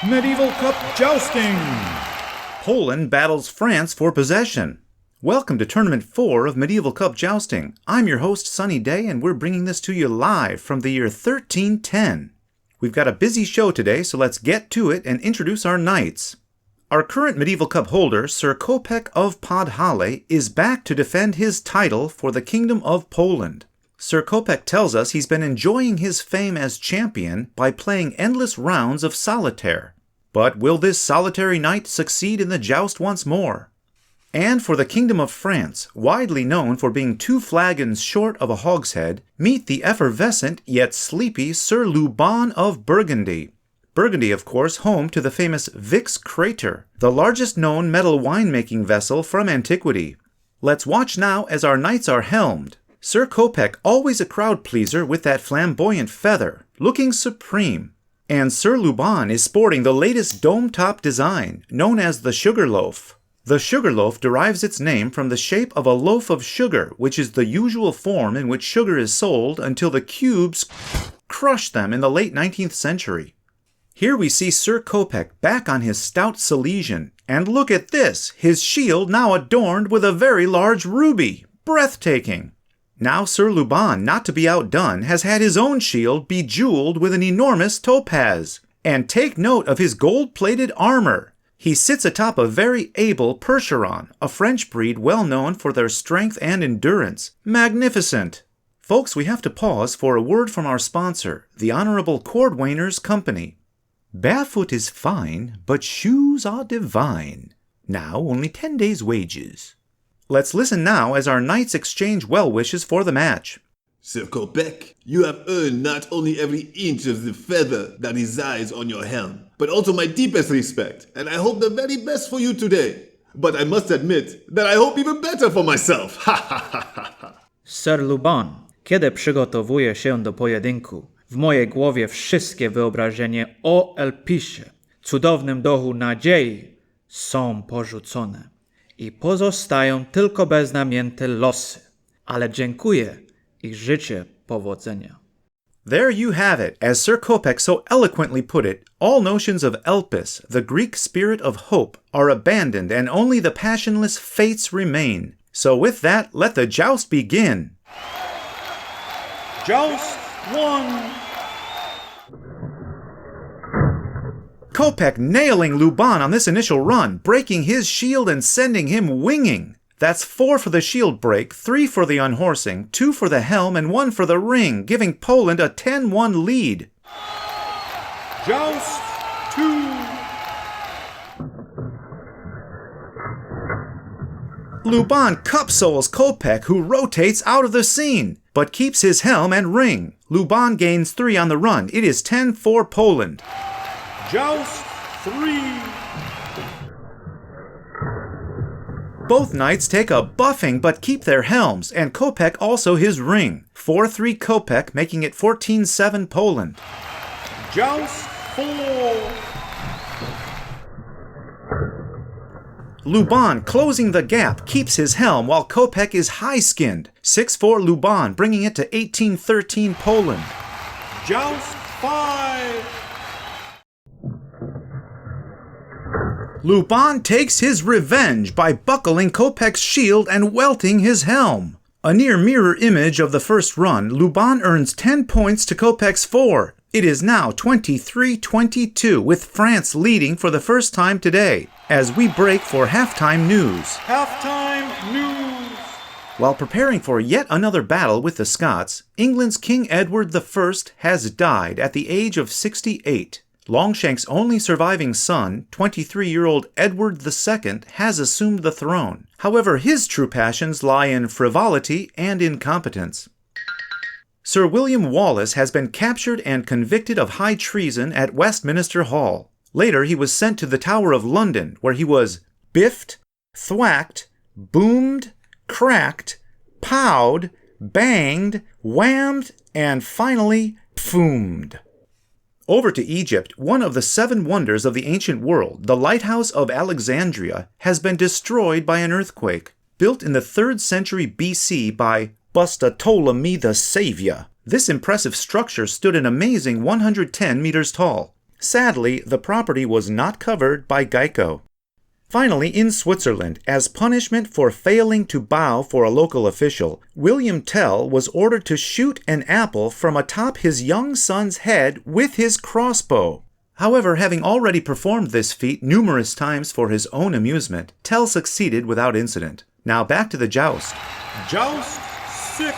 Medieval Cup Jousting! Poland battles France for possession. Welcome to Tournament 4 of Medieval Cup Jousting. I'm your host, Sunny Day, and we're bringing this to you live from the year 1310. We've got a busy show today, so let's get to it and introduce our knights. Our current Medieval Cup holder, Sir Kopek of Podhale, is back to defend his title for the Kingdom of Poland. Sir Kopek tells us he's been enjoying his fame as champion by playing endless rounds of solitaire. But will this solitary knight succeed in the joust once more? And for the Kingdom of France, widely known for being 2 flagons short of a hogshead, meet the effervescent yet sleepy Sir Luban of Burgundy. Burgundy, of course, home to the famous Vix Crater, the largest known metal winemaking vessel from antiquity. Let's watch now as our knights are helmed. Sir Kopek, always a crowd pleaser with that flamboyant feather, looking supreme. And Sir Luban is sporting the latest dome-top design, known as the sugar loaf. The sugar loaf derives its name from the shape of a loaf of sugar, which is the usual form in which sugar is sold until the cubes crushed them in the late 19th century. Here we see Sir Kopek back on his stout Silesian, and look at this, his shield now adorned with a very large ruby. Breathtaking! Now Sir Luban, not to be outdone, has had his own shield bejeweled with an enormous topaz. And take note of his gold-plated armor. He sits atop a very able Percheron, a French breed well known for their strength and endurance. Magnificent! Folks, we have to pause for a word from our sponsor, the Honorable Cordwainers Company. Barefoot is fine, but shoes are divine. Now only 10 days' wages. Let's listen now as our knights exchange well wishes for the match. Sir Kopek, you have earned not only every inch of the feather that resides on your helm, but also my deepest respect, and I hope the very best for you today. But I must admit that I hope even better for myself. Ha ha ha ha ha. Sir Luban, kiedy przygotowuję się do pojedynku, w mojej głowie wszystkie wyobrażenia o Elpisie, cudownym dochu nadziei, są porzucone. I pozostają tylko beznamięte losy. Ale dziękuję i życzę powodzenia. There you have it. As Sir Kopek so eloquently put it, all notions of Elpis, the Greek spirit of hope, are abandoned and only the passionless fates remain. So with that, let the joust begin. Joust 1. Kopek nailing Luban on this initial run, breaking his shield and sending him winging. That's 4 for the shield break, 3 for the unhorsing, 2 for the helm, and 1 for the ring, giving Poland a 10-1 lead. Joust 2. Luban cupsoles Kopek, who rotates out of the scene, but keeps his helm and ring. Luban gains 3 on the run. It is 10-4 Poland. Joust 3. Both knights take a buffing but keep their helms, and Kopek also his ring. 4-3 Kopek, making it 14-7 Poland. Joust 4. Luban, closing the gap, keeps his helm while Kopek is high-skinned. 6-4 Luban, bringing it to 18-13 Poland. Joust 5. Luban takes his revenge by buckling Kopek's shield and welting his helm. A near mirror image of the first run, Luban earns 10 points to Kopek's 4. It is now 23-22, with France leading for the first time today, as we break for halftime news. Halftime news! While preparing for yet another battle with the Scots, England's King Edward I has died at the age of 68. Longshank's only surviving son, 23-year-old Edward II, has assumed the throne. However, his true passions lie in frivolity and incompetence. Sir William Wallace has been captured and convicted of high treason at Westminster Hall. Later, he was sent to the Tower of London, where he was biffed, thwacked, boomed, cracked, powed, banged, whammed, and finally, pfoomed. Over to Egypt, one of the 7 wonders of the ancient world, the Lighthouse of Alexandria, has been destroyed by an earthquake. Built in the 3rd century BC by Ptolemy the Savior, this impressive structure stood an amazing 110 meters tall. Sadly, the property was not covered by Geico. Finally, in Switzerland, as punishment for failing to bow for a local official, William Tell was ordered to shoot an apple from atop his young son's head with his crossbow. However, having already performed this feat numerous times for his own amusement, Tell succeeded without incident. Now back to the joust. Joust 6.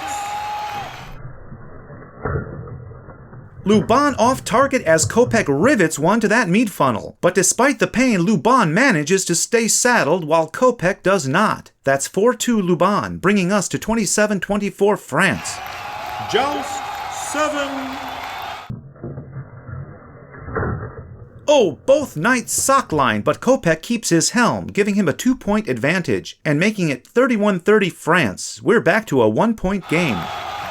Luban off target as Kopek rivets one to that meat funnel. But despite the pain, Luban manages to stay saddled while Kopek does not. That's 4-2 Luban, bringing us to 27-24 France. Joust 7. Oh, both knights sockline, but Kopek keeps his helm, giving him a 2-point advantage, and making it 31-30 France. We're back to a 1-point game.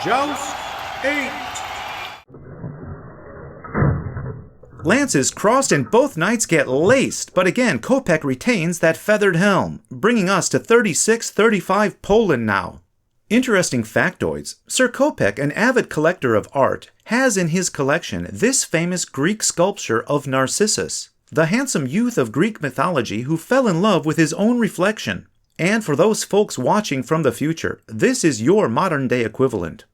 Joust 8. Lances crossed and both knights get laced, but again Kopek retains that feathered helm, bringing us to 36-35 Poland now. Interesting factoids. Sir Kopek, an avid collector of art, has in his collection this famous Greek sculpture of Narcissus, the handsome youth of Greek mythology who fell in love with his own reflection. And for those folks watching from the future, this is your modern-day equivalent.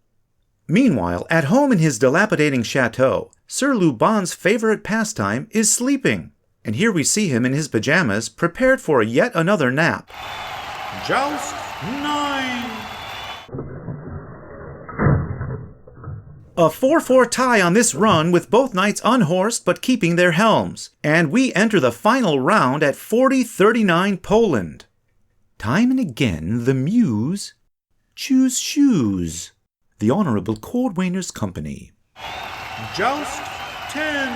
Meanwhile, at home in his dilapidating chateau, Sir Luban's favorite pastime is sleeping. And here we see him in his pajamas, prepared for yet another nap. Joust 9. A 4-4 tie on this run with both knights unhorsed but keeping their helms. And we enter the final round at 40-39 Poland. Time and again the muse choose shoes. The Honorable Cordwainer's Company. Joust 10.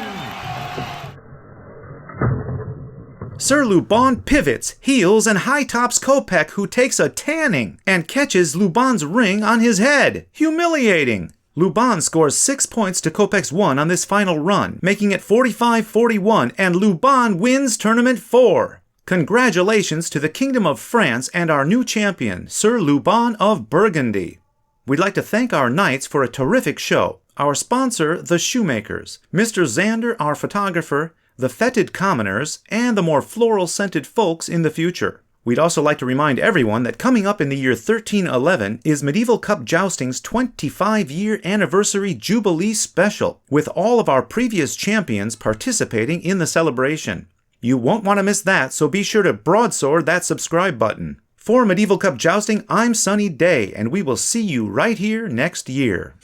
Sir Luban pivots, heels, and high-tops Kopek, who takes a tanning and catches Luban's ring on his head. Humiliating! Luban scores 6 points to Kopek's 1 on this final run, making it 45-41, and Luban wins Tournament 4. Congratulations to the Kingdom of France and our new champion, Sir Luban of Burgundy. We'd like to thank our knights for a terrific show, our sponsor, the Shoemakers, Mr. Xander, our photographer, the Fetid Commoners, and the more floral-scented folks in the future. We'd also like to remind everyone that coming up in the year 1311 is Medieval Cup Jousting's 25-year anniversary Jubilee Special, with all of our previous champions participating in the celebration. You won't want to miss that, so be sure to broadsword that subscribe button. For Medieval Cup Jousting, I'm Sunny Day, and we will see you right here next year.